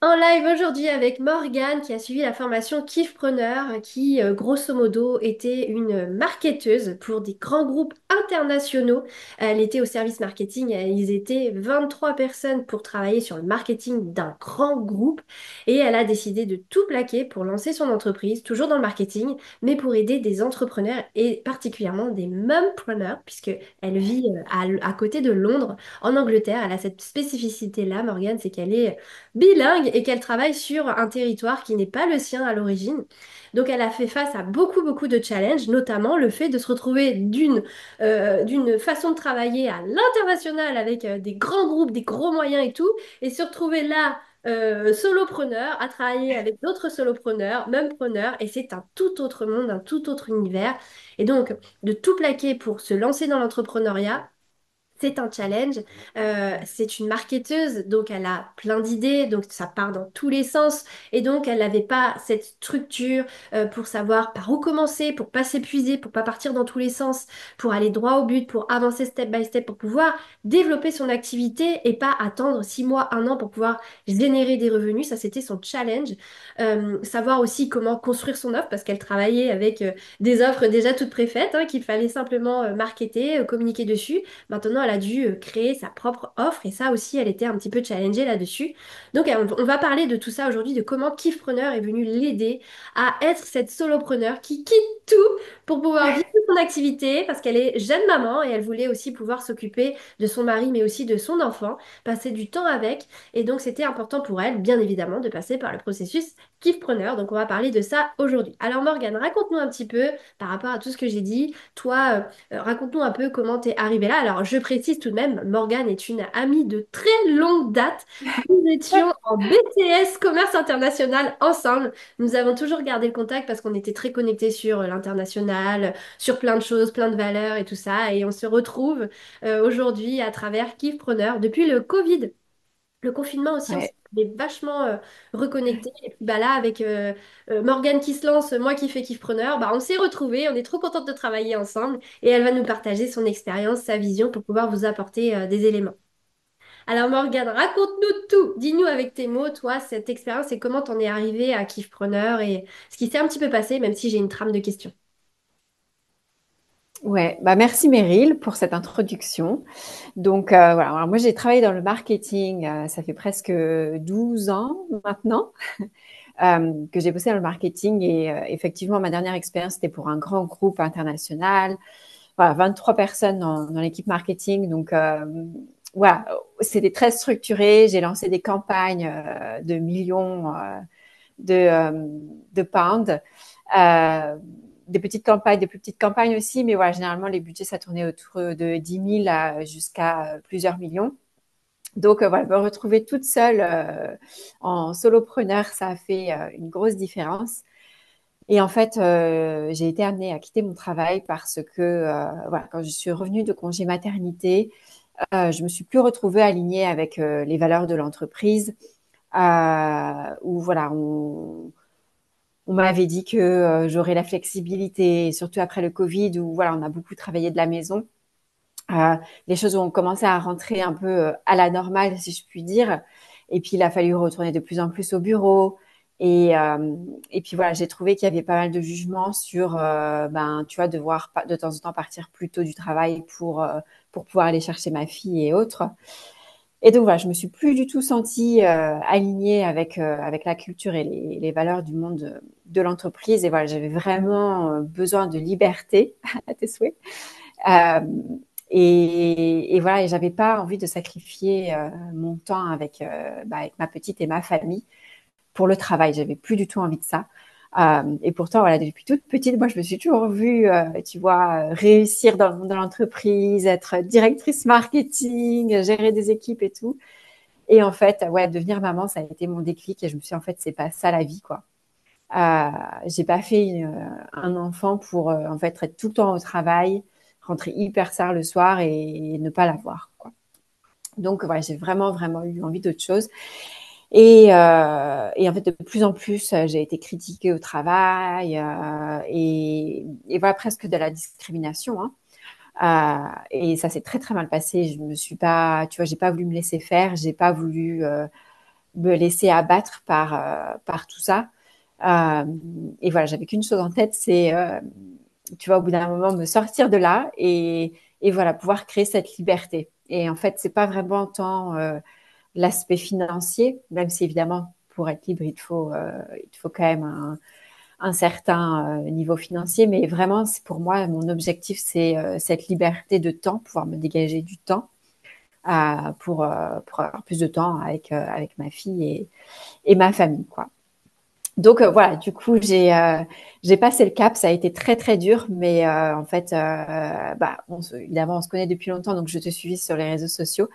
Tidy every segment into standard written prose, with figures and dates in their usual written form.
En live aujourd'hui avec Morgane qui a suivi la formation Kiffpreneur qui, grosso modo, était une marketeuse pour des grands groupes internationaux. Elle était au service marketing, ils étaient 23 personnes pour travailler sur le marketing d'un grand groupe et elle a décidé de tout plaquer pour lancer son entreprise, toujours dans le marketing, mais pour aider des entrepreneurs et particulièrement des mompreneurs puisque elle vit à côté de Londres, en Angleterre. Elle a cette spécificité-là, Morgane, c'est qu'elle est bilingue et qu'elle travaille sur un territoire qui n'est pas le sien à l'origine. Donc elle a fait face à beaucoup, beaucoup de challenges, notamment le fait de se retrouver d'une façon de travailler à l'international avec des grands groupes, des gros moyens et tout, et se retrouver là, solopreneur, à travailler avec d'autres solopreneurs, même preneurs, et c'est un tout autre monde, un tout autre univers. Et donc, de tout plaquer pour se lancer dans l'entrepreneuriat, c'est un challenge. C'est une marketeuse, donc elle a plein d'idées, donc ça part dans tous les sens. Et donc, elle n'avait pas cette structure pour savoir par où commencer, pour pas s'épuiser, pour pas partir dans tous les sens, pour aller droit au but, pour avancer step by step, pour pouvoir développer son activité et pas attendre 6 mois, un an pour pouvoir générer des revenus. Ça, c'était son challenge. Savoir aussi comment construire son offre, parce qu'elle travaillait avec des offres déjà toutes préfaites, hein, qu'il fallait simplement marketer, communiquer dessus. Maintenant, elle a dû créer sa propre offre et ça aussi, elle était un petit peu challengée là-dessus. Donc, on va parler de tout ça aujourd'hui, de comment Kifpreneur est venu l'aider à être cette solopreneur qui quitte tout pour pouvoir vivre son activité parce qu'elle est jeune maman et elle voulait aussi pouvoir s'occuper de son mari mais aussi de son enfant, passer du temps avec. Et donc, c'était important pour elle, bien évidemment, de passer par le processus Kifpreneur. Donc, on va parler de ça aujourd'hui. Alors, Morgane, raconte-nous un petit peu par rapport à tout ce que j'ai dit. Toi, raconte-nous un peu comment t'es arrivée là. Alors, je précise tout de même, Morgane est une amie de très longue date. Nous étions en BTS Commerce International ensemble. Nous avons toujours gardé le contact parce qu'on était très connectés sur l'international, sur plein de choses, plein de valeurs et tout ça. Et on se retrouve aujourd'hui à travers Kifpreneur depuis le Covid. Le confinement aussi, on s'est Ouais, vachement reconnectés. Et puis bah là, avec Morgane qui se lance, moi qui fais Kiffpreneur, bah, on s'est retrouvés. On est trop contente de travailler ensemble. Et elle va nous partager son expérience, sa vision pour pouvoir vous apporter des éléments. Alors Morgane, raconte-nous tout. Dis-nous avec tes mots, toi, cette expérience et comment t'en es arrivée à Kiffpreneur et ce qui s'est un petit peu passé, même si j'ai une trame de questions. ouais. Bah, merci Meryl pour cette introduction. Donc voilà, alors moi j'ai travaillé dans le marketing, ça fait presque 12 ans maintenant que j'ai bossé dans le marketing et effectivement ma dernière expérience c'était pour un grand groupe international. Voilà, 23 personnes dans l'équipe marketing. Donc voilà, c'était très structuré. J'ai lancé des campagnes de millions de pounds. Euh, des petites campagnes, des plus petites campagnes aussi, mais voilà, généralement les budgets ça tournait autour de 10 000 jusqu'à plusieurs millions. Donc voilà, me retrouver toute seule en solopreneur, ça a fait une grosse différence. Et en fait, j'ai été amenée à quitter mon travail parce que voilà, quand je suis revenue de congé maternité, je me suis plus retrouvée alignée avec les valeurs de l'entreprise. Où voilà, on m'avait dit que j'aurais la flexibilité, surtout après le Covid, où voilà, on a beaucoup travaillé de la maison. Les choses ont commencé à rentrer un peu à la normale, si je puis dire. Et puis, il a fallu retourner de plus en plus au bureau. Et puis voilà, j'ai trouvé qu'il y avait pas mal de jugements sur, ben, tu vois, devoir de temps en temps partir plus tôt du travail pour pouvoir aller chercher ma fille et autres. Et donc voilà, je me suis plus du tout sentie alignée avec la culture et les valeurs du monde de l'entreprise. Et voilà, j'avais vraiment besoin de liberté à tes souhaits. Euh, et voilà, et j'avais pas envie de sacrifier mon temps avec ma petite et ma famille pour le travail. J'avais plus du tout envie de ça. Et pourtant, voilà, depuis toute petite, moi, je me suis toujours vue, tu vois, réussir dans le monde de l'entreprise, être directrice marketing, gérer des équipes et tout. Et en fait, ouais, devenir maman, ça a été mon déclic. Et je me suis dit, en fait, c'est pas ça la vie, quoi. J'ai pas fait un enfant pour en fait être tout le temps au travail, rentrer hyper tard le soir et ne pas l'avoir, quoi. Donc voilà, j'ai vraiment vraiment eu envie d'autre chose. Et en fait, de plus en plus, j'ai été critiquée au travail et voilà presque de la discrimination. Hein. Et ça s'est très très mal passé. Je me suis pas, tu vois, j'ai pas voulu me laisser faire. J'ai pas voulu me laisser abattre par tout ça. Euh, et voilà, j'avais qu'une chose en tête, c'est, tu vois, au bout d'un moment, me sortir de là et voilà, pouvoir créer cette liberté. Et en fait, c'est pas vraiment tant l'aspect financier, même si évidemment, pour être libre, il faut quand même un certain niveau financier, mais vraiment, c'est pour moi, mon objectif, c'est cette liberté de temps, pouvoir me dégager du temps pour avoir plus de temps avec ma fille et ma famille, quoi. Donc voilà, du coup, j'ai passé le cap. Ça a été très très dur, mais en fait, bah, évidemment, on se connaît depuis longtemps, donc je te suis sur les réseaux sociaux.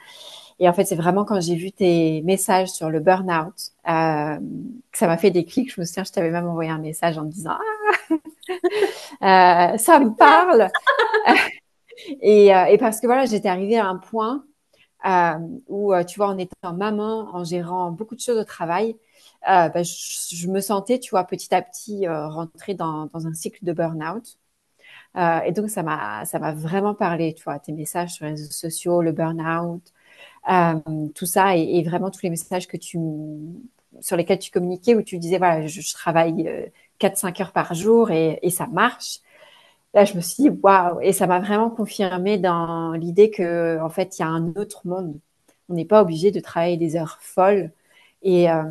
Et en fait, c'est vraiment quand j'ai vu tes messages sur le burn-out que ça m'a fait des clics. Je me souviens, je t'avais même envoyé un message en me disant ça me parle. Et parce que voilà, j'étais arrivée à un point euh, où, tu vois, en étant maman, en gérant beaucoup de choses au travail, bah, je me sentais, tu vois, petit à petit rentrer dans un cycle de burn-out. Et donc, ça m'a vraiment parlé, tu vois, tes messages sur les réseaux sociaux, le burn-out, euh, tout ça, et vraiment tous les messages sur lesquels tu communiquais, où tu disais, voilà, je travaille 4-5 heures par jour et ça marche. Là, je me suis dit, waouh, et ça m'a vraiment confirmé dans l'idée que, en fait, il y a un autre monde. On n'est pas obligé de travailler des heures folles. Et, euh,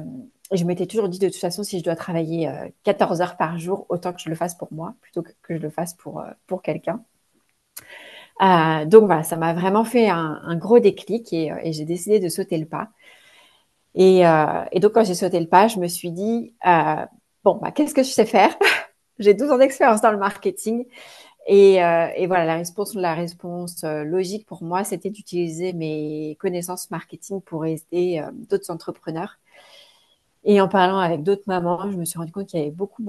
et je m'étais toujours dit, de toute façon, si je dois travailler 14 heures par jour, autant que je le fasse pour moi, plutôt que je le fasse pour quelqu'un. Donc voilà, ça m'a vraiment fait un gros déclic et j'ai décidé de sauter le pas. Et donc, quand j'ai sauté le pas, je me suis dit, bon, bah, qu'est-ce que je sais faire? J'ai 12 ans d'expérience dans le marketing. Et voilà, la réponse logique pour moi, c'était d'utiliser mes connaissances marketing pour aider d'autres entrepreneurs. Et en parlant avec d'autres mamans, je me suis rendu compte qu'il y avait beaucoup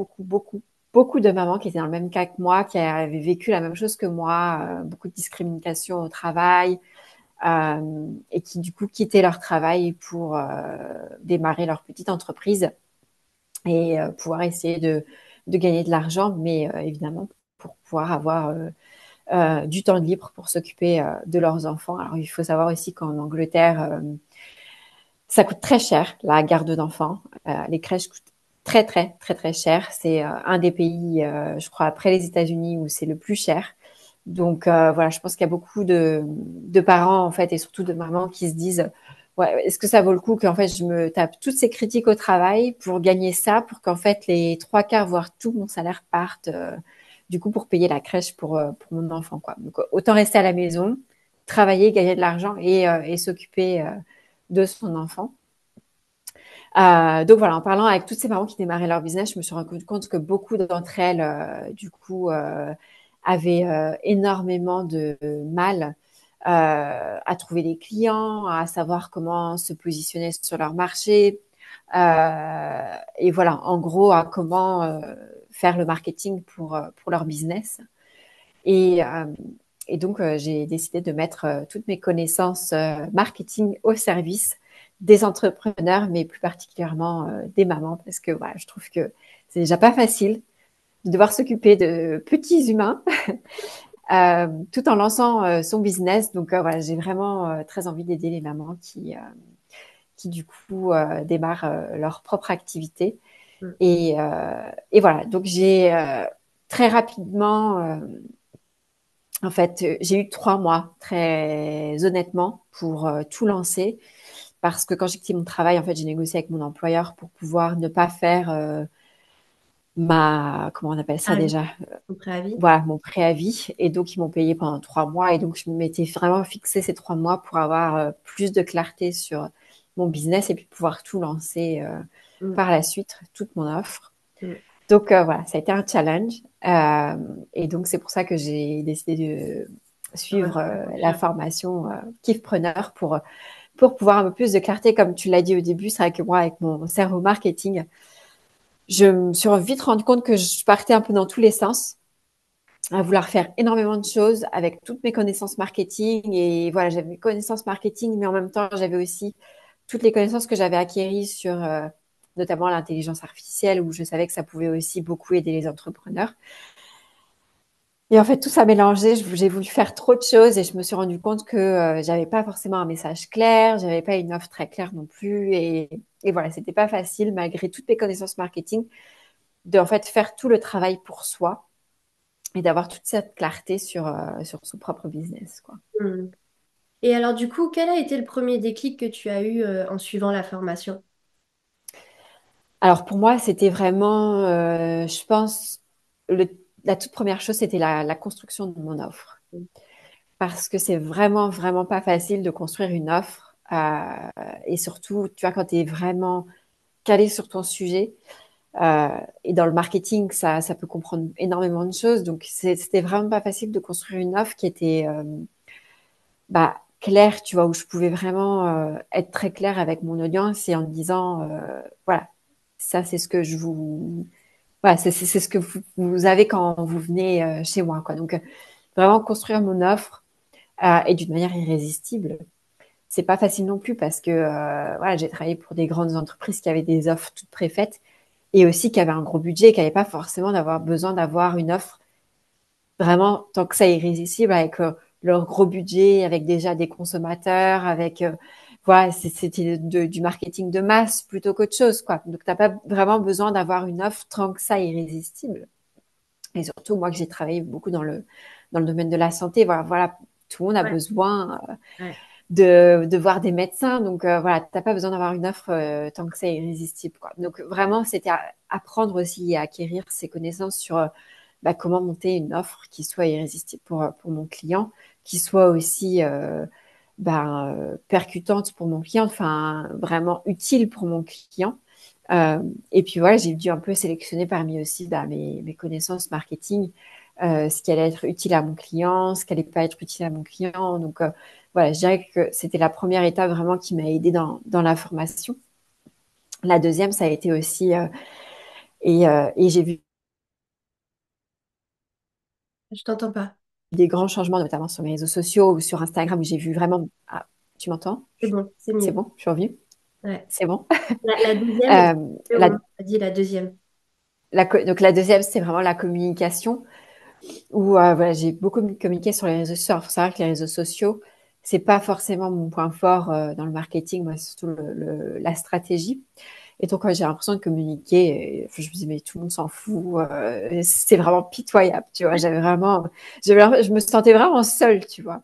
de mamans qui étaient dans le même cas que moi, qui avaient vécu la même chose que moi, beaucoup de discrimination au travail, et qui du coup quittaient leur travail pour démarrer leur petite entreprise et pouvoir essayer de gagner de l'argent, mais évidemment pour pouvoir avoir du temps libre pour s'occuper de leurs enfants. Alors, il faut savoir aussi qu'en Angleterre, ça coûte très cher, la garde d'enfants. Les crèches coûtent très cher. C'est un des pays, je crois, après les États-Unis, où c'est le plus cher. Donc, voilà, je pense qu'il y a beaucoup de parents, en fait, et surtout de mamans qui se disent, ouais, est-ce que ça vaut le coup qu'en fait, je me tape toutes ces critiques au travail pour gagner ça, pour qu'en fait, les trois quarts, voire tout mon salaire parte du coup, pour payer la crèche pour mon enfant, quoi. Donc, autant rester à la maison, travailler, gagner de l'argent et s'occuper de son enfant. Donc voilà, en parlant avec toutes ces mamans qui démarraient leur business, je me suis rendu compte que beaucoup d'entre elles, du coup, avaient énormément de mal à trouver des clients, à savoir comment se positionner sur leur marché, et voilà, en gros, à comment faire le marketing pour leur business. Et, euh, et donc, j'ai décidé de mettre toutes mes connaissances marketing au service des entrepreneurs, mais plus particulièrement des mamans, parce que voilà, je trouve que c'est déjà pas facile de devoir s'occuper de petits humains tout en lançant son business. Donc voilà, j'ai vraiment très envie d'aider les mamans qui du coup démarrent leur propre activité. Mm. Et voilà, donc j'ai très rapidement en fait, j'ai eu 3 mois, très honnêtement, pour tout lancer. Parce que quand j'ai quitté mon travail, en fait, j'ai négocié avec mon employeur pour pouvoir ne pas faire comment on appelle ça Ah oui, déjà? ton préavis. Voilà, mon préavis. Et donc, ils m'ont payé pendant 3 mois. Et donc, je m'étais vraiment fixé ces 3 mois pour avoir plus de clarté sur mon business et puis pouvoir tout lancer Mm. par la suite, toute mon offre. Mm. Donc voilà, ça a été un challenge. Et donc c'est pour ça que j'ai décidé de suivre la formation Kiffpreneur pour pouvoir un peu plus de clarté. Comme tu l'as dit au début, c'est vrai que moi, avec mon cerveau marketing, je me suis vite rendu compte que je partais un peu dans tous les sens, à vouloir faire énormément de choses avec toutes mes connaissances marketing. Et voilà, j'avais mes connaissances marketing, mais en même temps, j'avais aussi toutes les connaissances que j'avais acquises sur notamment l'intelligence artificielle, où je savais que ça pouvait aussi beaucoup aider les entrepreneurs. Et en fait, tout ça mélangé, j'ai voulu faire trop de choses et je me suis rendu compte que j'avais pas forcément un message clair, j'avais pas une offre très claire non plus. Et voilà, c'était pas facile, malgré toutes mes connaissances marketing, de en fait faire tout le travail pour soi et d'avoir toute cette clarté sur son propre business, quoi. Hmm. Et alors, du coup, quel a été le premier déclic que tu as eu en suivant la formation? Alors pour moi, c'était vraiment, je pense, le, la toute première chose, c'était la construction de mon offre. Parce que c'est vraiment, vraiment pas facile de construire une offre. Et surtout, tu vois, quand tu es vraiment calé sur ton sujet, euh, et dans le marketing, ça peut comprendre énormément de choses. Donc, c'était vraiment pas facile de construire une offre qui était claire, tu vois, où je pouvais vraiment être très claire avec mon audience et en disant, voilà, ça, c'est ce que je vous... Voilà, c'est ce que vous avez quand vous venez chez moi, quoi. Donc, vraiment construire mon offre et d'une manière irrésistible. C'est pas facile non plus parce que voilà, j'ai travaillé pour des grandes entreprises qui avaient des offres toutes préfaites et aussi qui avaient un gros budget, qui n'avaient pas forcément d'avoir besoin d'avoir une offre vraiment tant que ça irrésistible avec leur gros budget, avec déjà des consommateurs, avec voilà, c'était du marketing de masse plutôt qu'autre chose, quoi. Donc t'as pas vraiment besoin d'avoir une offre tant que ça irrésistible. Et surtout moi que j'ai travaillé beaucoup dans le domaine de la santé, voilà, tout le monde a Ouais, besoin ouais, de voir des médecins. Donc voilà, t'as pas besoin d'avoir une offre tant que c'est irrésistible, quoi. Donc vraiment, c'était apprendre aussi et acquérir ces connaissances sur comment monter une offre qui soit irrésistible pour mon client, qui soit aussi percutante pour mon client, enfin vraiment utile pour mon client. Et puis voilà, j'ai dû un peu sélectionner parmi aussi mes connaissances marketing, ce qui allait être utile à mon client, ce qui allait pas être utile à mon client. Donc voilà, je dirais que c'était la première étape vraiment qui m'a aidée dans la formation. La deuxième, ça a été aussi, et j'ai vu je t'entends pas. des grands changements, notamment sur mes réseaux sociaux ou sur Instagram, où j'ai vu vraiment... Ah, tu m'entends? C'est bon, c'est C'est mieux. bon, je suis revenue. Ouais. C'est bon. La deuxième, est-ce Euh, que on la, a dit la deuxième? donc la deuxième, c'est vraiment la communication. Où voilà, j'ai beaucoup communiqué sur les réseaux sociaux. Il faut savoir que les réseaux sociaux, c'est pas forcément mon point fort dans le marketing, moi, c'est surtout la stratégie. Et donc, j'ai l'impression de communiquer. Enfin, je me dis, mais tout le monde s'en fout. C'est vraiment pitoyable, tu vois. Je me sentais vraiment seule, tu vois.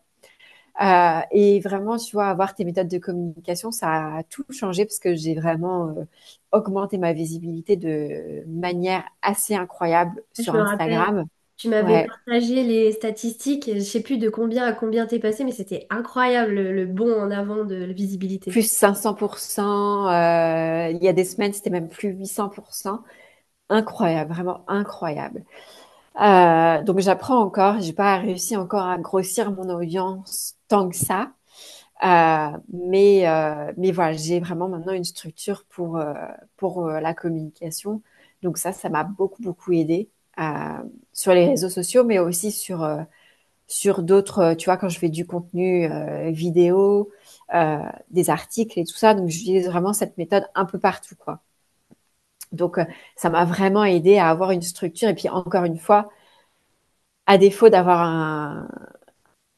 Et vraiment, tu vois, avoir tes méthodes de communication, ça a tout changé parce que j'ai vraiment augmenté ma visibilité de manière assez incroyable Je sur me rappelle, Instagram. tu m'avais Ouais, partagé les statistiques, je sais plus de combien à combien t'es passé, mais c'était incroyable le bond en avant de la visibilité. plus 500%. Il y a des semaines, c'était même plus 800%. Incroyable, vraiment incroyable. Donc j'apprends encore. J'ai pas réussi encore à grossir mon audience tant que ça. Mais voilà, j'ai vraiment maintenant une structure pour la communication. Donc ça m'a beaucoup, beaucoup aidé sur les réseaux sociaux, mais aussi sur d'autres, tu vois, quand je fais du contenu vidéo, des articles et tout ça. Donc, j'utilise vraiment cette méthode un peu partout, quoi. Donc, ça m'a vraiment aidé à avoir une structure. Et puis, encore une fois, à défaut d'avoir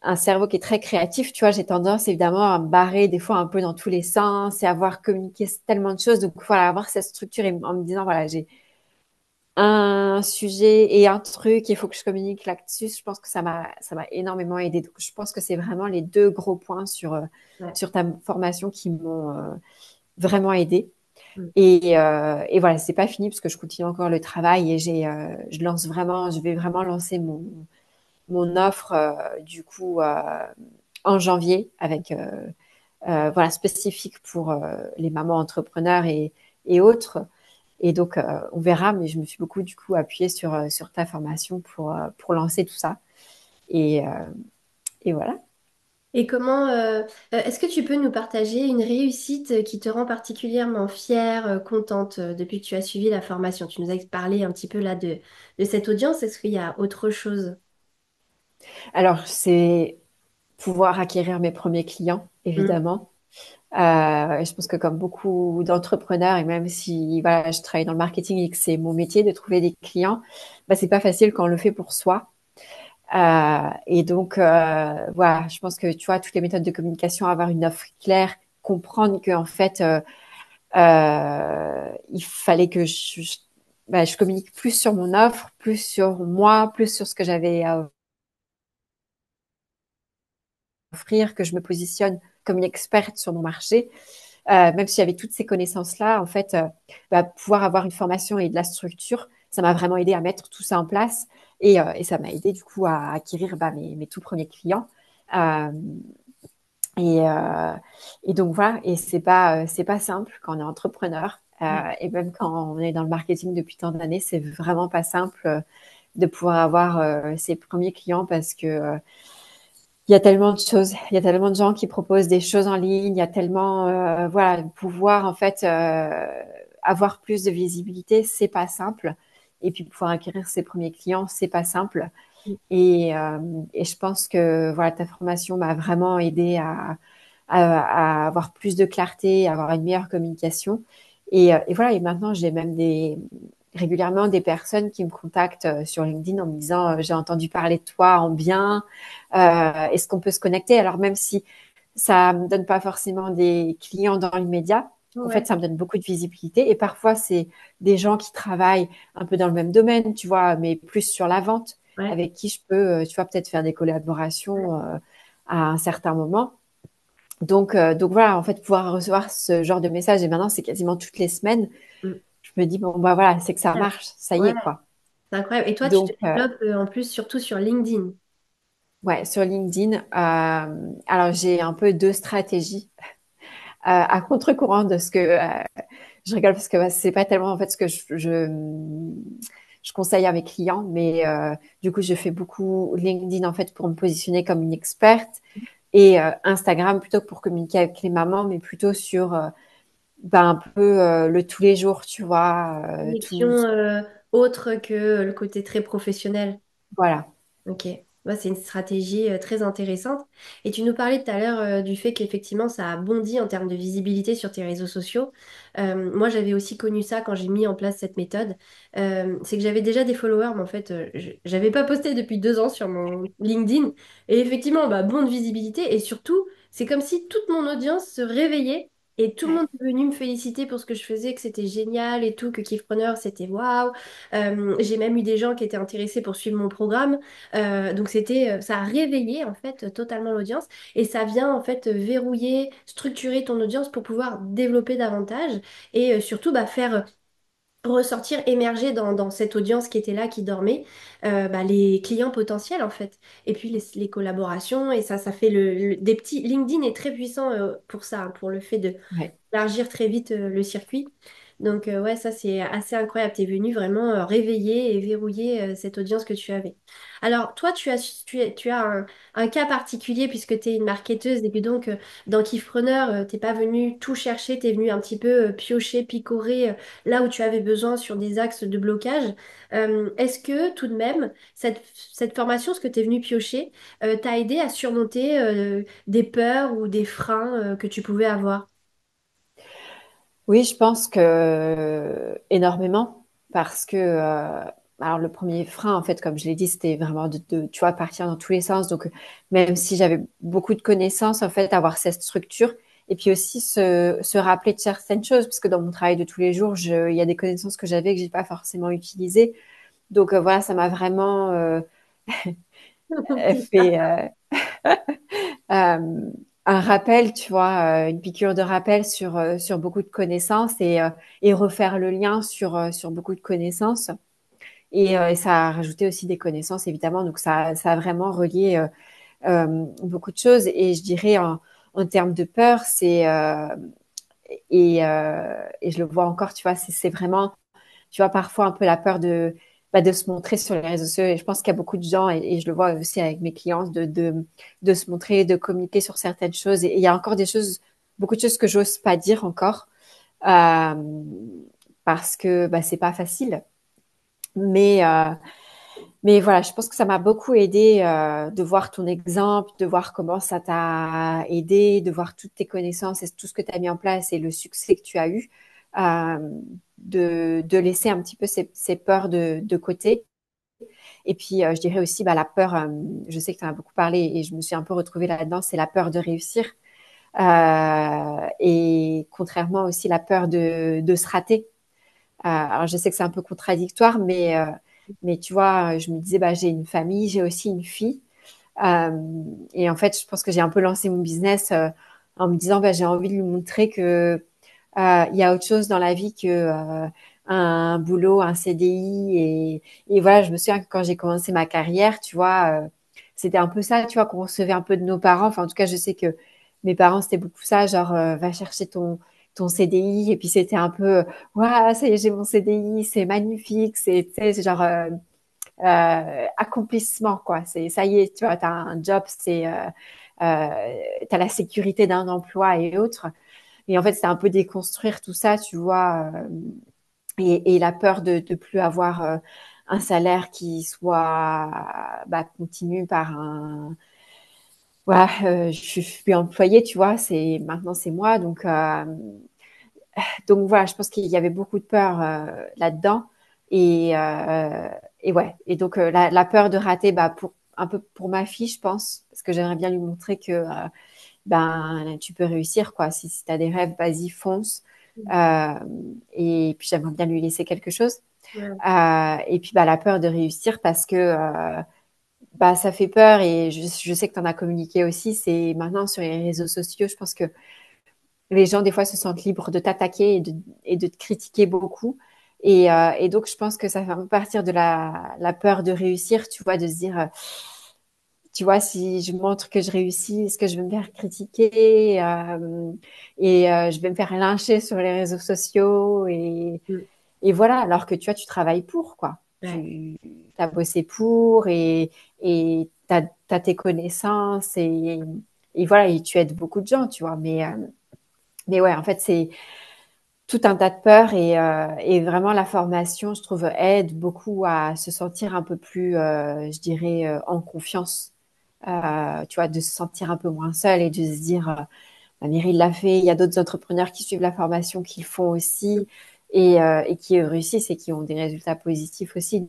un cerveau qui est très créatif, tu vois, j'ai tendance évidemment à me barrer des fois un peu dans tous les sens et avoir communiqué tellement de choses. Donc, voilà, avoir cette structure en me disant, voilà, j'ai un sujet et un truc, il faut que je communique là-dessus. Je pense que ça m'a énormément aidé. Donc, je pense que c'est vraiment les deux gros points Ouais. sur ta formation qui m'ont vraiment aidé. Mm. Et voilà, c'est pas fini parce que je continue encore le travail et je vais vraiment lancer mon offre du coup en janvier avec voilà spécifique pour les mamans entrepreneurs et autres. Et donc, on verra, mais je me suis beaucoup, du coup, appuyée sur ta formation pour lancer tout ça. Et, euh, et voilà. Et comment, est-ce que tu peux nous partager une réussite qui te rend particulièrement fière, contente depuis que tu as suivi la formation? Tu nous as parlé un petit peu là de cette audience. Est-ce qu'il y a autre chose? Alors, c'est pouvoir acquérir mes premiers clients, Mm. évidemment. Je pense que comme beaucoup d'entrepreneurs, et même si voilà, je travaille dans le marketing et que c'est mon métier de trouver des clients, bah, c'est pas facile quand on le fait pour soi. Et donc, voilà, je pense que tu vois, toutes les méthodes de communication, avoir une offre claire, comprendre que en fait, il fallait que je communique plus sur mon offre, plus sur moi, plus sur ce que j'avais à offrir, que je me positionne comme une experte sur mon marché. Même si j'avais toutes ces connaissances-là, en fait, pouvoir avoir une formation et de la structure, ça m'a vraiment aidé à mettre tout ça en place et ça m'a aidé du coup à acquérir mes tout premiers clients. Euh, et, euh, et donc voilà, et c'est pas simple quand on est entrepreneur et même quand on est dans le marketing depuis tant d'années, c'est vraiment pas simple de pouvoir avoir ses premiers clients parce que il y a tellement de choses, il y a tellement de gens qui proposent des choses en ligne, il y a tellement, voilà, pouvoir en fait avoir plus de visibilité, c'est pas simple. Et puis pouvoir acquérir ses premiers clients, c'est pas simple. Et, euh, et je pense que voilà, ta formation m'a vraiment aidé à avoir plus de clarté, à avoir une meilleure communication. Et voilà, et maintenant j'ai même régulièrement des personnes qui me contactent sur LinkedIn en me disant j'ai entendu parler de toi en bien, est-ce qu'on peut se connecter? Alors même si ça me donne pas forcément des clients dans l'immédiat, en fait Ouais, ça me donne beaucoup de visibilité et parfois c'est des gens qui travaillent un peu dans le même domaine, tu vois, mais plus sur la vente, ouais. avec qui je peux, tu vois, peut-être faire des collaborations à un certain moment. Donc voilà, en fait, pouvoir recevoir ce genre de message, et maintenant c'est quasiment toutes les semaines, Mm. je me dis, bon, bah voilà, c'est que ça Ouais, marche, ça y ouais, est, quoi. c'est incroyable. Et toi, tu te Donc, développes en plus, surtout sur LinkedIn. ouais, sur LinkedIn, alors j'ai un peu deux stratégies à contre-courant de ce que je rigole parce que c'est pas tellement en fait ce que je conseille à mes clients, mais du coup, je fais beaucoup LinkedIn en fait pour me positionner comme une experte et Instagram plutôt que pour communiquer avec les mamans, mais plutôt sur un peu le tous les jours, tu vois, Connexion tout, autre que le côté très professionnel. voilà. Ok, ouais, c'est une stratégie très intéressante. Et tu nous parlais tout à l'heure du fait qu'effectivement ça a bondi en termes de visibilité sur tes réseaux sociaux. Moi j'avais aussi connu ça quand j'ai mis en place cette méthode. C'est que j'avais déjà des followers, mais en fait j'avais pas posté depuis 2 ans sur mon LinkedIn. Et effectivement, bah, bon de visibilité. Et surtout, c'est comme si toute mon audience se réveillait. Et tout le monde est venu me féliciter pour ce que je faisais, que c'était génial et tout, que Kifpreneur c'était waouh. J'ai même eu des gens qui étaient intéressés pour suivre mon programme. Donc ça a réveillé en fait totalement l'audience et ça vient en fait verrouiller, structurer ton audience pour pouvoir développer davantage et surtout bah, faire ressortir, émerger dans cette audience qui était là, qui dormait, bah, les clients potentiels en fait. Et puis les collaborations et ça fait des petits. LinkedIn est très puissant pour ça, hein, pour le fait de Ouais. élargir très vite le circuit. Donc ouais, ça c'est assez incroyable. Tu es venu vraiment réveiller et verrouiller cette audience que tu avais. Alors toi, tu as un cas particulier puisque tu es une marketeuse et puis donc dans Kifpreneur, t'es pas venu tout chercher, tu es venu un petit peu piocher, picorer là où tu avais besoin sur des axes de blocage. Est-ce que tout de même, cette formation, ce que tu es venu piocher, t'a aidé à surmonter des peurs ou des freins que tu pouvais avoir? Oui, je pense que énormément parce que alors le premier frein en fait comme je l'ai dit c'était vraiment tu vois partir dans tous les sens donc même si j'avais beaucoup de connaissances en fait avoir cette structure et puis aussi se rappeler de certaines choses parce que dans mon travail de tous les jours il y a des connaissances que j'avais que j'ai pas forcément utilisées donc voilà ça m'a vraiment fait euh, un rappel, tu vois, une piqûre de rappel sur beaucoup de connaissances et refaire le lien sur beaucoup de connaissances. Et ça a rajouté aussi des connaissances, évidemment. Donc, ça a vraiment relié beaucoup de choses. Et je dirais, en termes de peur, et je le vois encore, tu vois, c'est vraiment tu vois, parfois un peu la peur de se montrer sur les réseaux sociaux. Et je pense qu'il y a beaucoup de gens, et je le vois aussi avec mes clients, de se montrer, de communiquer sur certaines choses. Et il y a encore des choses, beaucoup de choses que j'ose pas dire encore, euh, parce que c'est pas facile. Mais, euh, mais voilà, je pense que ça m'a beaucoup aidé de voir ton exemple, de voir comment ça t'a aidé, de voir toutes tes connaissances et tout ce que tu as mis en place et le succès que tu as eu, de laisser un petit peu ces peurs de côté Et puis, je dirais aussi la peur, je sais que tu en as beaucoup parlé et je me suis un peu retrouvée là-dedans, c'est la peur de réussir. Et contrairement aussi la peur de se rater. Alors, je sais que c'est un peu contradictoire, mais tu vois, je me disais, j'ai une famille, j'ai aussi une fille. Et en fait, je pense que j'ai un peu lancé mon business en me disant, j'ai envie de lui montrer que il y a autre chose dans la vie que un boulot, un CDI. Et voilà, je me souviens que quand j'ai commencé ma carrière, tu vois, c'était un peu ça, tu vois, qu'on recevait un peu de nos parents. Enfin, en tout cas, je sais que mes parents, c'était beaucoup ça, genre, va chercher ton CDI. Et puis, c'était un peu, ouais, ça y est, j'ai mon CDI, c'est magnifique. Tu sais, c'est genre accomplissement, quoi. C'est, ça y est, tu vois, t'as un job, t'as la sécurité d'un emploi et autres. Et en fait, c'est un peu déconstruire tout ça, tu vois, et la peur de plus avoir un salaire qui soit continu par un. Voilà, je suis employée, tu vois, maintenant c'est moi, donc voilà, je pense qu'il y avait beaucoup de peur là-dedans, et euh, et ouais, et donc la peur de rater, pour un peu pour ma fille, je pense, parce que j'aimerais bien lui montrer que tu peux réussir, quoi. Si tu as des rêves, vas-y, fonce. Euh, et puis j'aimerais bien lui laisser quelque chose. Ouais. Et puis la peur de réussir parce que ça fait peur et je sais que tu en as communiqué aussi. C'est maintenant sur les réseaux sociaux, je pense que les gens des fois se sentent libres de t'attaquer et de te critiquer beaucoup. Et donc je pense que ça fait partir de la peur de réussir, tu vois, de se dire tu vois, si je montre que je réussis, est-ce que je vais me faire critiquer et je vais me faire lyncher sur les réseaux sociaux Mm. et voilà, alors que tu vois, tu travailles pour, quoi. Ouais. Tu as bossé pour et t'as tes connaissances et voilà, et tu aides beaucoup de gens, tu vois. Mais ouais, en fait, c'est tout un tas de peurs et vraiment la formation, je trouve, aide beaucoup à se sentir un peu plus, je dirais, en confiance. Tu vois, de se sentir un peu moins seul et de se dire, Meryl l'a fait, il y a d'autres entrepreneurs qui suivent la formation qui le font aussi et qui réussissent et qui ont des résultats positifs aussi.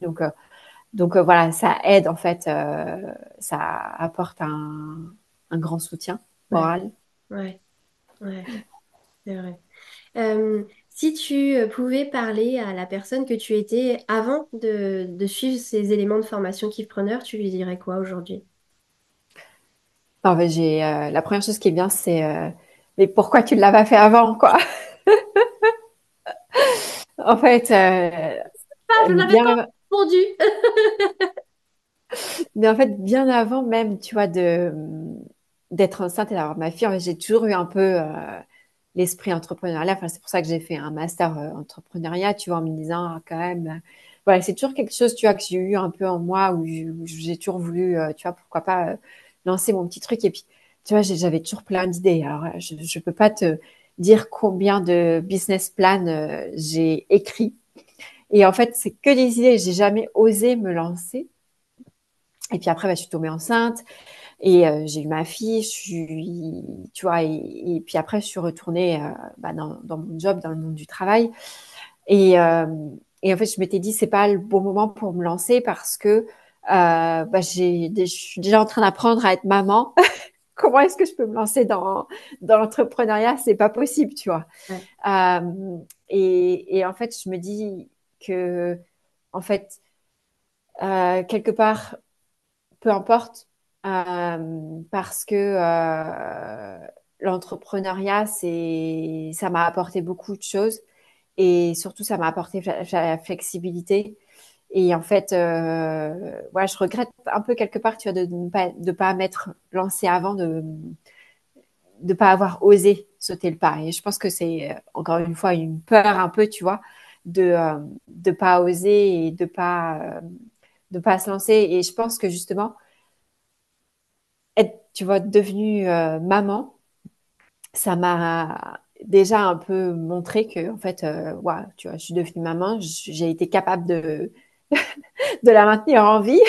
Donc voilà, ça aide en fait, ça apporte un grand soutien Ouais. moral. Ouais. Ouais. C'est vrai. Si tu pouvais parler à la personne que tu étais avant de suivre ces éléments de formation Kifpreneur, tu lui dirais quoi aujourd'hui? En fait, la première chose qui est bien, c'est mais pourquoi tu ne l'as pas fait avant, quoi. En fait, Ah, je n'avais pas bien, répondu. mais en fait, bien avant même, tu vois, d'être enceinte et d'avoir ma fille, en fait, j'ai toujours eu un peu l'esprit entrepreneurial. Enfin, c'est pour ça que j'ai fait un master entrepreneuriat, tu vois, en me disant quand même, voilà, c'est toujours quelque chose, tu vois, que j'ai eu un peu en moi où j'ai toujours voulu, tu vois, pourquoi pas lancer mon petit truc. Et puis, tu vois, j'avais toujours plein d'idées. Alors, je peux pas te dire combien de business plans j'ai écrit. Et en fait, c'est que des idées. J'ai jamais osé me lancer. Et puis après, je suis tombée enceinte et j'ai eu ma fille. Tu vois, et puis après, je suis retournée dans mon job, dans le monde du travail. Et, euh, et en fait, je m'étais dit, c'est pas le bon moment pour me lancer parce que je suis déjà en train d'apprendre à être maman. Comment est-ce que je peux me lancer dans l'entrepreneuriat? C'est pas possible, tu vois. Ouais. Et en fait, je me dis que, en fait, quelque part, peu importe, parce que l'entrepreneuriat, ça m'a apporté beaucoup de choses et surtout, ça m'a apporté la flexibilité. Et en fait, ouais, je regrette un peu quelque part, tu vois, de pas m'être lancée avant, de pas avoir osé sauter le pas. Et je pense que c'est encore une fois une peur un peu, tu vois, de pas oser et de pas se lancer. Et je pense que justement être, tu vois, devenue maman, ça m'a déjà un peu montré que en fait, ouais, tu vois, je suis devenue maman, j'ai été capable de la maintenir en vie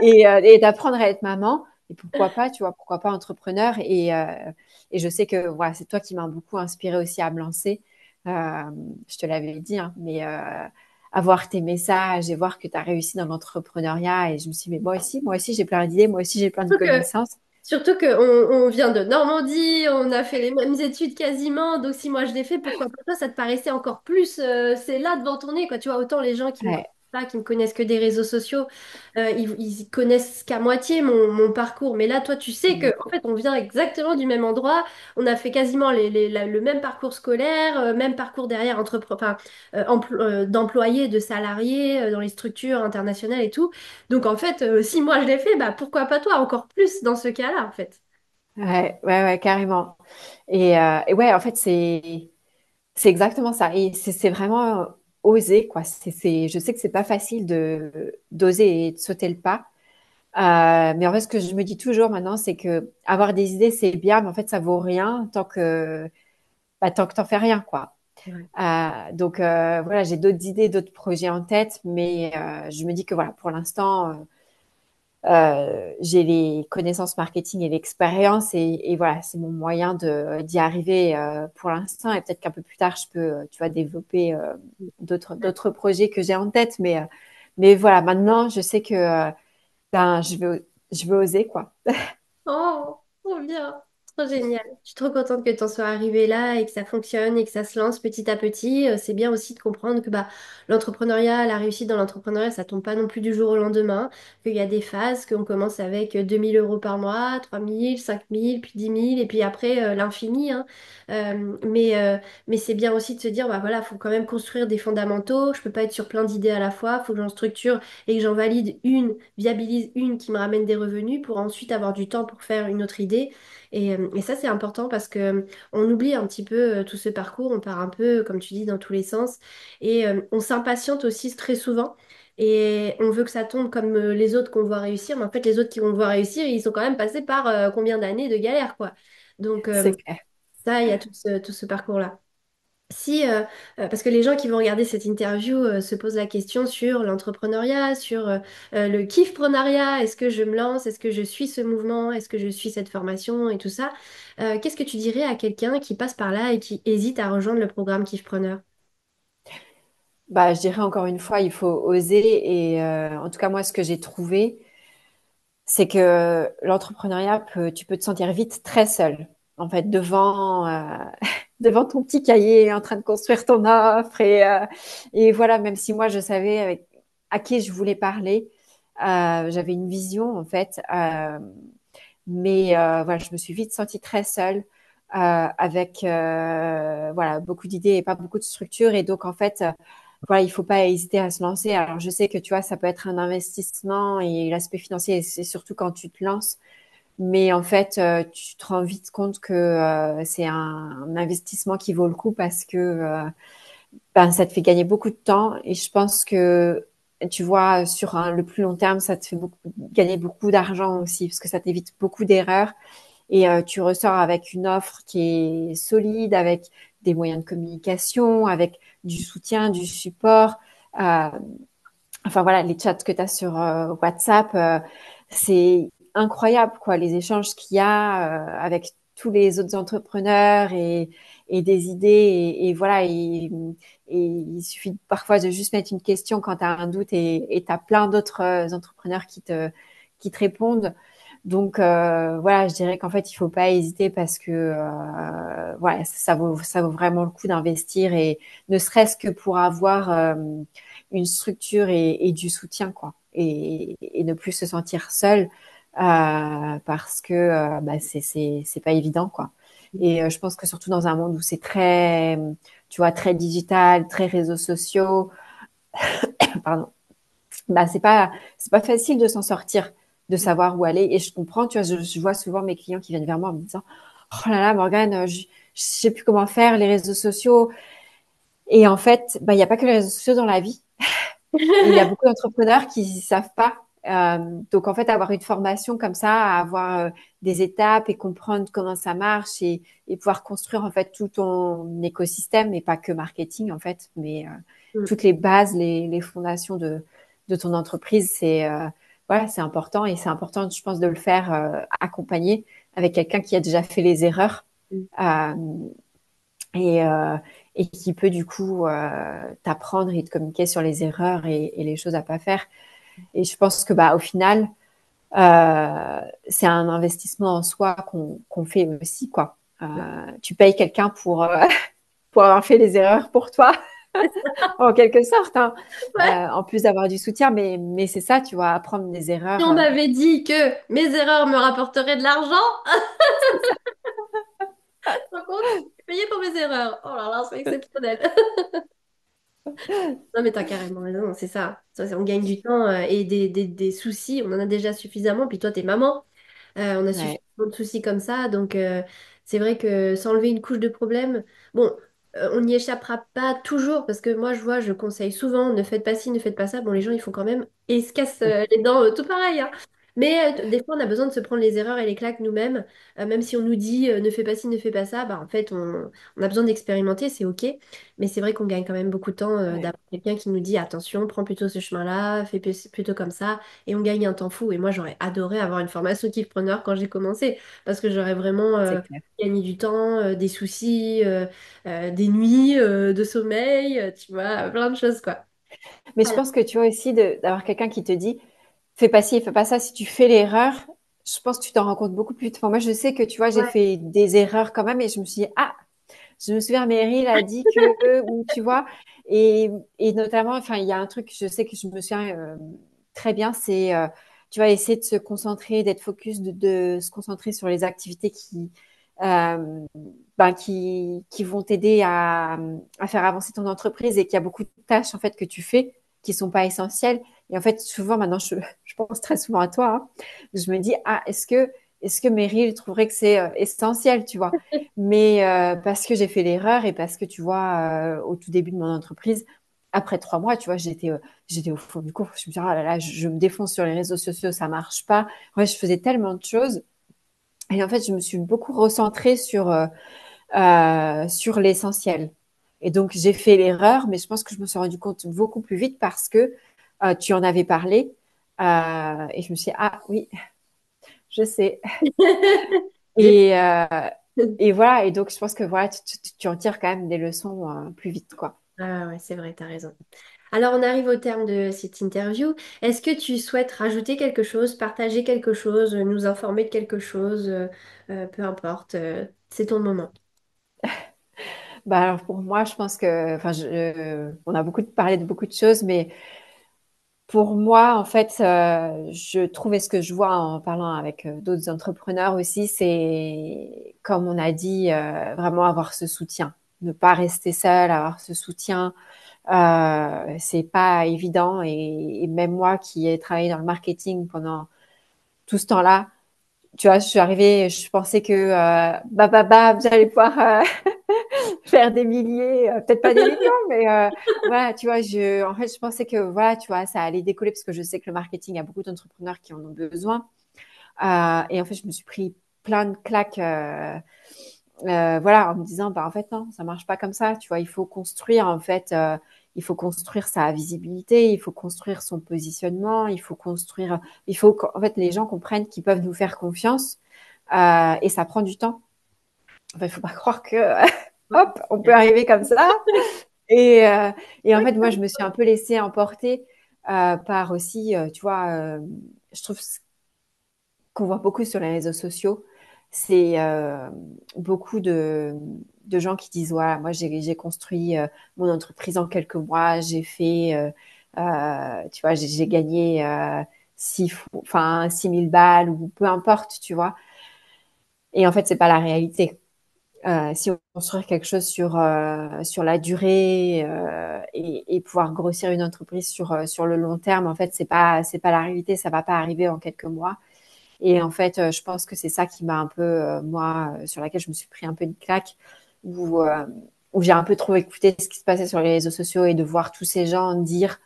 et d'apprendre à être maman. Et pourquoi pas, tu vois, pourquoi pas entrepreneur. Et je sais que voilà, c'est toi qui m'as beaucoup inspiré aussi à me lancer. Je te l'avais dit, hein, mais voir tes messages et voir que tu as réussi dans l'entrepreneuriat. Et je me suis dit, mais moi aussi, j'ai plein d'idées, moi aussi, j'ai plein de Surtout que, connaissances. surtout que on vient de Normandie, on a fait les mêmes études quasiment, donc si moi je l'ai fait, pourquoi pas toi, ça te paraissait encore plus, c'est là devant ton nez, quoi. Tu vois, autant les gens qui me connaissent Ouais, pas, qui me connaissent que des réseaux sociaux, ils connaissent qu'à moitié mon parcours. Mais là, toi, tu sais que, en fait, on vient exactement du même endroit, on a fait quasiment le même parcours scolaire, même parcours derrière, d'employés, de salariés, dans les structures internationales et tout. Donc en fait, si moi je l'ai fait, bah pourquoi pas toi, encore plus dans ce cas-là en fait. ouais, carrément. Et ouais, en fait, c'est exactement ça. Et c'est vraiment oser, quoi. Je sais que c'est pas facile d'oser et de sauter le pas. Mais en fait, ce que je me dis toujours maintenant, c'est que avoir des idées, c'est bien, mais en fait, ça vaut rien tant que t'en fais rien, quoi. Ouais. Donc voilà, j'ai d'autres idées, d'autres projets en tête, mais je me dis que voilà, pour l'instant, j'ai les connaissances marketing et l'expérience, et voilà, c'est mon moyen d'y arriver pour l'instant. Et peut-être qu'un peu plus tard, je peux, tu vois, développer d'autres projets que j'ai en tête, mais voilà, maintenant, je sais que ben, je veux oser, quoi. Oh, trop bien, trop génial. Je suis trop contente que tu en sois arrivé là et que ça fonctionne et que ça se lance petit à petit. C'est bien aussi de comprendre que bah, l'entrepreneuriat, la réussite dans l'entrepreneuriat, ça tombe pas non plus du jour au lendemain, qu'il y a des phases, qu'on commence avec 2 000 € par mois, 3 000, 5 000, puis 10 000 et puis après l'infini, hein. Mais c'est bien aussi de se dire, bah voilà, faut quand même construire des fondamentaux. Je peux pas être sur plein d'idées à la fois, faut que j'en structure et que j'en valide une, viabilise une qui me ramène des revenus pour ensuite avoir du temps pour faire une autre idée. Et ça, c'est important parce que on oublie un petit peu tout ce parcours, on part un peu, comme tu dis, dans tous les sens. Et on s'impatiente aussi très souvent. Et on veut que ça tombe comme les autres qu'on voit réussir, mais en fait, les autres qui vont voir réussir, ils sont quand même passés par combien d'années de galère, quoi. Donc, C'est clair. ça, il y a tout ce parcours-là. Si, parce que les gens qui vont regarder cette interview se posent la question sur l'entrepreneuriat, sur le kiffprenariat, est-ce que je me lance, est-ce que je suis ce mouvement, est-ce que je suis cette formation et tout ça. Qu'est-ce que tu dirais à quelqu'un qui passe par là et qui hésite à rejoindre le programme Kiffpreneur? Bah, je dirais encore une fois, il faut oser. Et en tout cas, moi, ce que j'ai trouvé, c'est que l'entrepreneuriat tu peux te sentir vite très seul, en fait, devant ton petit cahier, en train de construire ton offre. Et voilà, même si moi, je savais à qui je voulais parler, j'avais une vision, en fait. Mais voilà, je me suis vite sentie très seule, avec voilà, beaucoup d'idées et pas beaucoup de structure. Et donc, en fait, voilà, il faut pas hésiter à se lancer. Alors, je sais que tu vois, ça peut être un investissement, et l'aspect financier, c'est surtout quand tu te lances. Mais en fait, tu te rends vite compte que c'est un investissement qui vaut le coup, parce que ben, ça te fait gagner beaucoup de temps. Et je pense que, tu vois, sur le plus long terme, ça te fait gagner beaucoup d'argent aussi, parce que ça t'évite beaucoup d'erreurs. Et tu ressors avec une offre qui est solide, avec des moyens de communication, avec du soutien, du support. Euh, enfin voilà, les chats que tu as sur WhatsApp, c'est incroyable, quoi, les échanges qu'il y a avec tous les autres entrepreneurs, et des idées. Et voilà, et il suffit parfois de juste mettre une question quand tu as un doute, et tu as plein d'autres entrepreneurs qui te répondent. Donc voilà, je dirais qu'en fait, il faut pas hésiter, parce que voilà, ça vaut vraiment le coup d'investir, et ne serait-ce que pour avoir une structure et du soutien, quoi. Et ne plus se sentir seul, parce que bah, c'est pas évident, quoi. Et je pense que surtout dans un monde où c'est très, tu vois, très digital, très réseaux sociaux, pardon, bah c'est pas facile de s'en sortir, de savoir où aller. Et je comprends, tu vois, je vois souvent mes clients qui viennent vers moi en me disant, oh là là, Morgane, je sais plus comment faire, les réseaux sociaux. Et en fait, bah il y a pas que les réseaux sociaux dans la vie. Et il y a beaucoup d'entrepreneurs qui ne savent pas. Donc, en fait, avoir une formation comme ça, avoir des étapes et comprendre comment ça marche, et pouvoir construire, en fait, tout ton écosystème, et pas que marketing, en fait, mais toutes les bases, les fondations de ton entreprise, voilà, c'est important. Et c'est important, je pense, de le faire accompagné avec quelqu'un qui a déjà fait les erreurs. Euh, et, euh, et qui peut du coup t'apprendre et te communiquer sur les erreurs et les choses à pas faire. Et je pense que bah au final, c'est un investissement en soi qu'on fait aussi quoi. Tu payes quelqu'un pour pour avoir fait les erreurs pour toi en quelque sorte, hein. Ouais. En plus d'avoir du soutien, mais c'est ça, tu vois, apprendre des Si erreurs. on m'avait dit que mes erreurs me rapporteraient de l'argent, C'est ça. par contre, j'ai payé pour mes erreurs. Oh là là, c'est exceptionnel. Non, mais t'as carrément raison, c'est ça. On gagne du temps et des soucis, on en a déjà suffisamment. Puis toi, t'es maman. On a Ouais, suffisamment de soucis comme ça, donc c'est vrai que s'enlever une couche de problème, bon, on n'y échappera pas toujours, parce que moi je vois, je conseille souvent, ne faites pas ci, ne faites pas ça. Bon, les gens ils font quand même et ils se cassent les dents tout pareil, hein. Mais des fois on a besoin de se prendre les erreurs et les claques nous-mêmes. Même si on nous dit ne fais pas ci, ne fais pas ça, bah en fait on a besoin d'expérimenter, c'est ok. Mais c'est vrai qu'on gagne quand même beaucoup de temps ouais, d'avoir quelqu'un qui nous dit attention, prends plutôt ce chemin-là, fais plutôt comme ça et on gagne un temps fou. Et moi, j'aurais adoré avoir une formation kickpreneur quand j'ai commencé, parce que j'aurais vraiment c'est clair. gagné du temps, des soucis, des nuits de sommeil, tu vois, plein de choses, quoi. Mais je Voilà. pense que tu vois aussi d'avoir quelqu'un qui te dit, fais pas ci, fais pas ça. Si tu fais l'erreur, je pense que tu t'en rends compte beaucoup plus vite. Enfin, moi, je sais que tu vois, j'ai Ouais. fait des erreurs quand même et je me suis dit, ah, je me souviens, Meryl a dit que, ou tu vois, et, et notamment, enfin, il y a un truc, je sais que je me souviens très bien, c'est, tu vois, essayer de se concentrer, d'être focus, de se concentrer sur les activités euh, qui vont t'aider à faire avancer ton entreprise et qu'il y a beaucoup de tâches, en fait, que tu fais qui sont pas essentielles. Et en fait, souvent, maintenant, je pense très souvent à toi, hein. Je me dis, ah, est-ce que Meryl trouverait que c'est essentiel, tu vois? Mais parce que j'ai fait l'erreur et parce que tu vois, au tout début de mon entreprise, après 3 mois, tu vois, j'étais au fond du cours. Je me disais, ah là là, je me défonce sur les réseaux sociaux, ça marche pas. Ouais, je faisais tellement de choses. Et en fait, je me suis beaucoup recentrée sur l'essentiel. Et donc, j'ai fait l'erreur, mais je pense que je me suis rendu compte beaucoup plus vite parce que tu en avais parlé. Et je me suis dit, ah oui, je sais. J'ai- Et, et voilà, et donc je pense que voilà, tu en tires quand même des leçons plus vite, quoi. Ah ouais, c'est vrai, t'as raison. Alors, on arrive au terme de cette interview. Est-ce que tu souhaites rajouter quelque chose, partager quelque chose, nous informer de quelque chose, peu importe, c'est ton moment. Bah alors pour moi, je pense que, enfin, on a beaucoup parlé de beaucoup de choses, mais pour moi, en fait, je trouve et ce que je vois en parlant avec d'autres entrepreneurs aussi, c'est comme on a dit, vraiment avoir ce soutien, ne pas rester seul, avoir ce soutien. C'est pas évident et même moi qui ai travaillé dans le marketing pendant tout ce temps-là. Tu vois, je suis arrivée, je pensais que j'allais pouvoir faire des milliers, peut-être pas des millions, mais voilà, tu vois, en fait, je pensais que voilà, tu vois, ça allait décoller parce que je sais que le marketing, il y a beaucoup d'entrepreneurs qui en ont besoin. Et en fait, je me suis pris plein de claques, voilà, en me disant, bah en fait non, ça marche pas comme ça. Tu vois, il faut construire en fait, il faut construire sa visibilité, il faut construire son positionnement, il faut qu'en fait les gens comprennent qu'ils peuvent nous faire confiance. Et ça prend du temps. Enfin, il faut pas croire que Ouais. hop, on peut arriver comme ça. Et, euh, et en fait, moi, je me suis un peu laissée emporter par aussi, tu vois, je trouve qu'on voit beaucoup sur les réseaux sociaux, c'est beaucoup de gens qui disent, voilà, moi, j'ai construit mon entreprise en quelques mois, j'ai fait, tu vois, j'ai gagné 6 000 balles ou peu importe, tu vois. Et en fait, c'est pas la réalité. Si on construit quelque chose sur la durée et pouvoir grossir une entreprise sur le long terme, en fait, c'est pas la réalité, ça va pas arriver en quelques mois. Et en fait, je pense que c'est ça qui m'a un peu, moi, sur laquelle je me suis pris un peu une claque, où, euh, où j'ai un peu trop écouté ce qui se passait sur les réseaux sociaux et de voir tous ces gens dire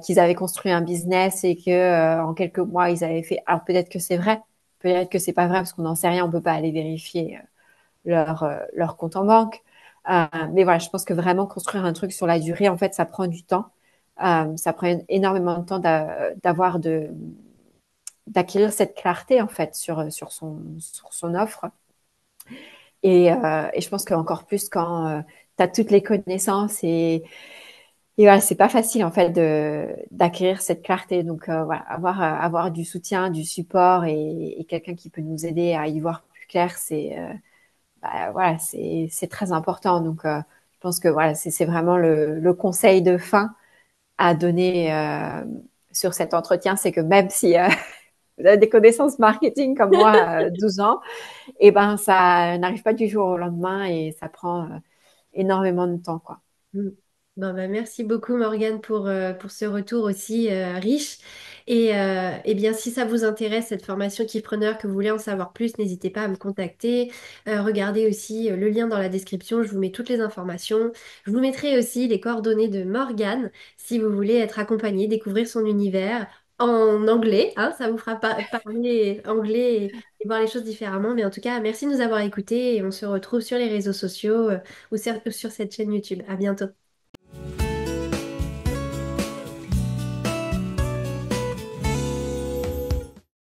qu'ils avaient construit un business et que en quelques mois ils avaient fait. Alors peut-être que c'est vrai, peut-être que c'est pas vrai parce qu'on n'en sait rien, on peut pas aller vérifier leur compte en banque. Mais voilà, je pense que vraiment construire un truc sur la durée, en fait, ça prend du temps. Ça prend énormément de temps d'avoir d'acquérir cette clarté en fait sur son offre Et je pense qu'encore plus quand tu as toutes les connaissances et voilà, c'est pas facile en fait d'acquérir cette clarté. Donc voilà, avoir du soutien, du support et quelqu'un qui peut nous aider à y voir plus clair, voilà, c'est très important. Donc je pense que voilà, c'est vraiment le conseil de fin à donner sur cet entretien, c'est que même si vous avez des connaissances marketing comme moi, 12 ans, et ben ça n'arrive pas du jour au lendemain et ça prend énormément de temps, quoi. Mm. Bon, bah, merci beaucoup Morgane pour ce retour aussi riche. Et bien, si ça vous intéresse, cette formation Keypreneur, que vous voulez en savoir plus, n'hésitez pas à me contacter. Regardez aussi le lien dans la description, je vous mets toutes les informations. Je vous mettrai aussi les coordonnées de Morgane si vous voulez être accompagné, découvrir son univers en anglais, hein, ça vous fera parler anglais et voir les choses différemment. Mais en tout cas, merci de nous avoir écoutés et on se retrouve sur les réseaux sociaux ou sur cette chaîne YouTube. À bientôt.